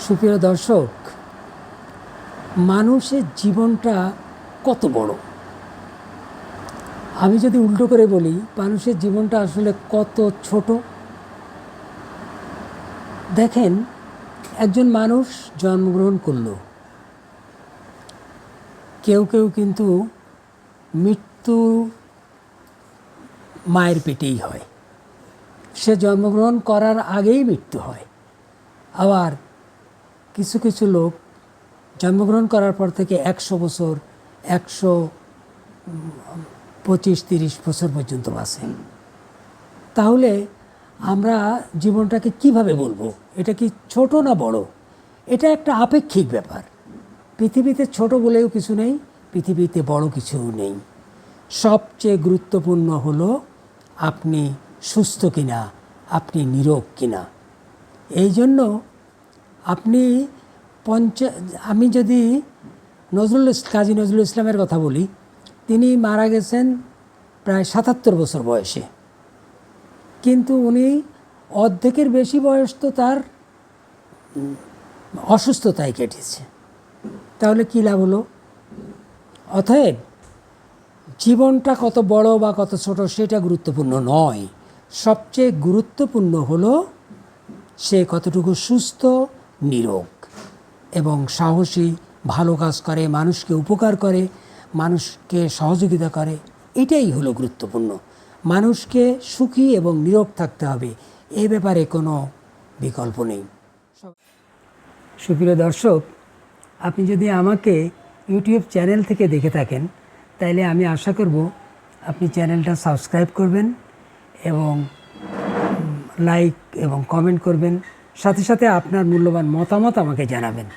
সুপ্রিয় দর্শক, মানুষের জীবনটা কত বড়। আমি যদি উল্টো করে বলি, মানুষের জীবনটা আসলে কত ছোট। দেখেন, একজন মানুষ জন্মগ্রহণ করলো, কেউ কেউ কিন্তু মৃত্যু মায়ের পেটেই হয়, সে জন্মগ্রহণ করার আগেই মৃত্যু হয়। আবার কিছু কিছু লোক জন্মগ্রহণ করার পর থেকে 100 বছর, 125-30 বছর পর্যন্ত বাঁচে। তাহলে আমরা জীবনটাকে কিভাবে বলবো, এটা কি ছোট না বড়? এটা একটা আপেক্ষিক ব্যাপার। পৃথিবীতে ছোট বলেও কিছু নেই, পৃথিবীতে বড় কিছুও নেই। সবচেয়ে গুরুত্বপূর্ণ হলো আপনি সুস্থ কিনা, আপনি নীরোগ কিনা। এই জন্য আপনি আমি যদি কাজী নজরুল ইসলামের কথা বলি, তিনি মারা গেছেন প্রায় 77 বছর বয়সে, কিন্তু উনি অর্ধেকের বেশি বয়স তো তার অসুস্থতায় কেটেছে। তাহলে কী লাভ হলো? অতএব জীবনটা কত বড় বা কত ছোট সেটা গুরুত্বপূর্ণ নয়। সবচেয়ে গুরুত্বপূর্ণ হলো সে কতটুকু সুস্থ, নীরোগ এবং সাহসী, ভালো কাজ করে, মানুষকে উপকার করে, মানুষকে সহযোগিতা করে। এটাই হলো গুরুত্বপূর্ণ। মানুষকে সুখী এবং নীরোগ থাকতে হবে, এ ব্যাপারে কোনো বিকল্প নেই। সুপ্রিয় দর্শক, আপনি যদি আমাকে ইউটিউব চ্যানেল থেকে দেখে থাকেন, তাইলে আমি আশা করব আপনি চ্যানেলটা সাবস্ক্রাইব করবেন এবং লাইক এবং কমেন্ট করবেন, সাথে সাথে আপনার মূল্যবান মতামত আমাকে জানাবেন।